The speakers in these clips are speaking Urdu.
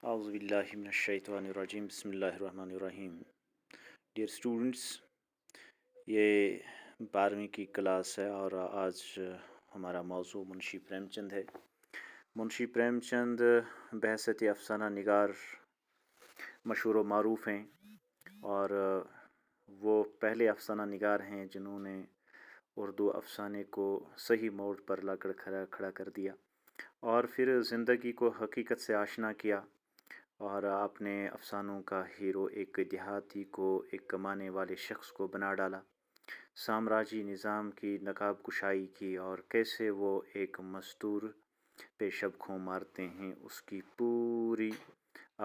اعوذ باللہ من الشیطان الرجیم بسم اللہ الرحمن الرحیم. ڈیئر اسٹوڈنٹس، یہ 12ویں کی کلاس ہے اور آج ہمارا موضوع منشی پریم چند ہے. منشی پریم چند بحیثیت افسانہ نگار مشہور و معروف ہیں اور وہ پہلے افسانہ نگار ہیں جنہوں نے اردو افسانے کو صحیح موڑ پر لا کر کھڑا کر دیا اور پھر زندگی کو حقیقت سے آشنا کیا اور اپنے افسانوں کا ہیرو ایک دیہاتی کو ایک کمانے والے شخص کو بنا ڈالا. سامراجی نظام کی نقاب کشائی کی اور کیسے وہ ایک مزدور پہ شب کھوں مارتے ہیں اس کی پوری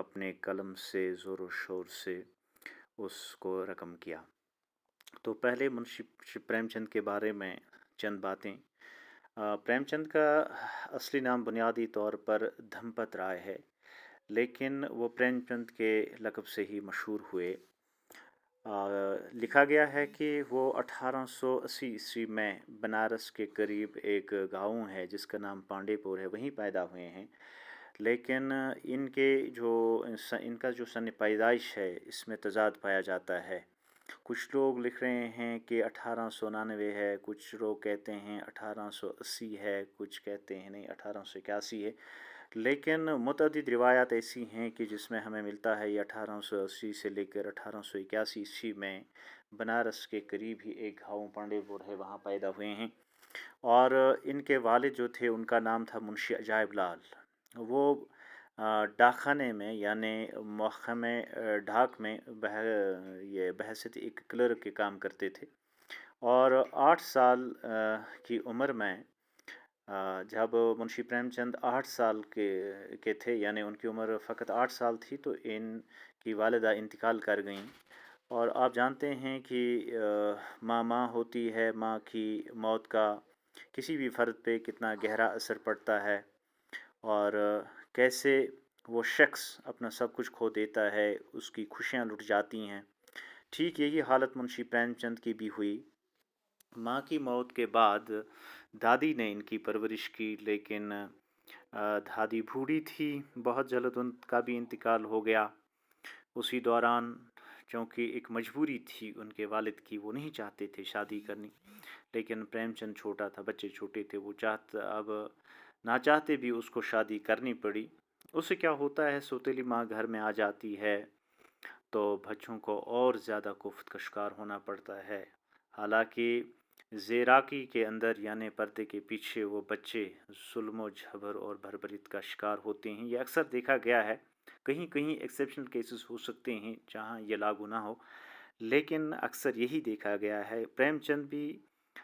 اپنے قلم سے زور و شور سے اس کو رقم کیا. تو پہلے منشی پریم چند کے بارے میں چند باتیں. پریم چند کا اصلی نام بنیادی طور پر دھمپت رائے ہے، لیکن وہ پریم چند کے لقب سے ہی مشہور ہوئے. لکھا گیا ہے کہ وہ 1880 میں بنارس کے قریب ایک گاؤں ہے جس کا نام پانڈے پور ہے، وہیں پیدا ہوئے ہیں. لیکن ان کا جو سن پیدائش ہے اس میں تضاد پایا جاتا ہے. کچھ لوگ لکھ رہے ہیں کہ 1899 ہے، کچھ لوگ کہتے ہیں 1880 ہے، کچھ کہتے ہیں نہیں 1881 ہے. لیکن متعدد روایات ایسی ہیں کہ جس میں ہمیں ملتا ہے یہ 1880 سے لے کر 1881 میں بنارس کے قریب ہی ایک گاؤں پانڈے پور ہے وہاں پیدا ہوئے ہیں. اور ان کے والد جو تھے ان کا نام تھا منشی عجائب لال. وہ ڈاکخانے میں یعنی محکمہ ڈاک میں یہ بحیثیت ایک کلرک کے کام کرتے تھے اور 8 سال کی عمر میں جب منشی پریم چند 8 سال کے تھے، یعنی ان کی عمر فقط 8 سال تھی، تو ان کی والدہ انتقال کر گئیں. اور آپ جانتے ہیں کہ ماں ہوتی ہے، ماں کی موت کا کسی بھی فرد پہ کتنا گہرا اثر پڑتا ہے اور کیسے وہ شخص اپنا سب کچھ کھو دیتا ہے، اس کی خوشیاں لٹ جاتی ہیں. ٹھیک یہی حالت منشی پریم چند کی بھی ہوئی. ماں کی موت کے بعد دادی نے ان کی پرورش کی، لیکن دادی بوڑھی تھی، بہت جلد ان کا بھی انتقال ہو گیا. اسی دوران چونکہ ایک مجبوری تھی ان کے والد کی، وہ نہیں چاہتے تھے شادی کرنی، لیکن پریم چند چھوٹا تھا، بچے چھوٹے تھے، وہ اب نہ چاہتے بھی اس کو شادی کرنی پڑی. اس سے کیا ہوتا ہے، سوتیلی ماں گھر میں آ جاتی ہے تو بچوں کو اور زیادہ کوفت کا شکار ہونا پڑتا ہے. حالانکہ زیراکی کے اندر یعنی پردے کے پیچھے وہ بچے ظلم و جبر اور بربریت کا شکار ہوتے ہیں. یہ اکثر دیکھا گیا ہے، کہیں کہیں ایکسیپشنل کیسز ہو سکتے ہیں جہاں یہ لاگو نہ ہو، لیکن اکثر یہی دیکھا گیا ہے. پریم چند بھی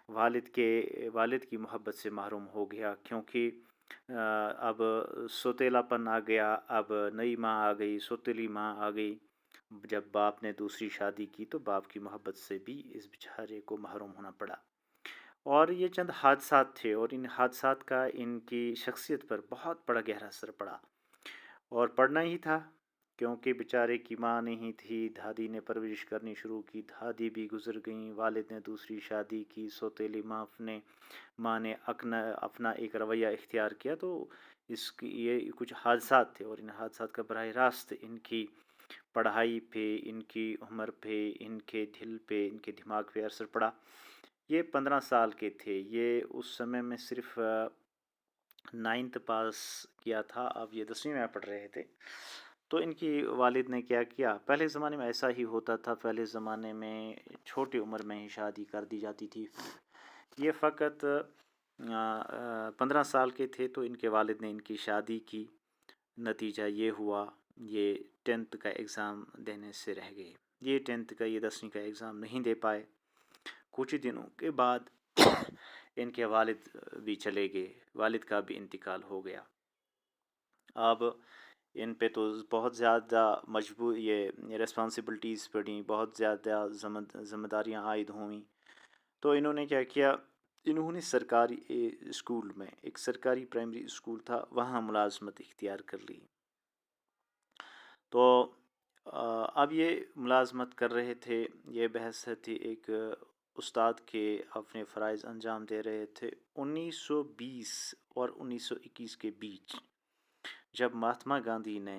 والد کی محبت سے محروم ہو گیا، کیونکہ اب سوتیلا پن آ گیا، اب نئی ماں آ گئی، سوتیلی ماں آ گئی. جب باپ نے دوسری شادی کی تو باپ کی محبت سے بھی اس بیچارے کو محروم ہونا پڑا. اور یہ چند حادثات تھے اور ان حادثات کا ان کی شخصیت پر بہت بڑا گہرا اثر پڑا، اور پڑنا ہی تھا کیونکہ بیچارے کی ماں نہیں تھی. دادی نے پرورش کرنی شروع کی، دادی بھی گزر گئیں، والد نے دوسری شادی کی، سوتیلی ماں نے اپنا ایک رویہ اختیار کیا. تو یہ کچھ حادثات تھے اور ان حادثات کا براہ راست ان کی پڑھائی پہ، ان کی عمر پہ، ان کے دل پہ، ان کے دماغ پہ اثر پڑا. یہ 15 سال کے تھے، یہ اس سمے میں صرف 9th پاس کیا تھا، اب یہ 10ویں میں پڑھ رہے تھے. تو ان کی والد نے کیا کیا، پہلے زمانے میں ایسا ہی ہوتا تھا، پہلے زمانے میں چھوٹی عمر میں ہی شادی کر دی جاتی تھی. یہ فقط 15 سال کے تھے تو ان کے والد نے ان کی شادی کی. نتیجہ یہ ہوا یہ 10th کا ایگزام دینے سے رہ گئے. یہ 10th کا، یہ 10ویں کا ایگزام نہیں دے پائے. کچھ دنوں کے بعد ان کے والد بھی چلے گئے، والد کا بھی انتقال ہو گیا. اب ان پہ تو بہت زیادہ یہ ریسپانسبلٹیز پڑیں، بہت زیادہ ذمہ داریاں عائد ہوئیں. تو انہوں نے کیا کیا، انہوں نے سرکاری اسکول میں، ایک سرکاری پرائمری اسکول تھا، وہاں ملازمت اختیار کر لی. تو اب یہ ملازمت کر رہے تھے، یہ بحیثیت ایک استاد کے اپنے فرائض انجام دے رہے تھے. 1920 اور 1921 کے بیچ جب مہاتما گاندھی نے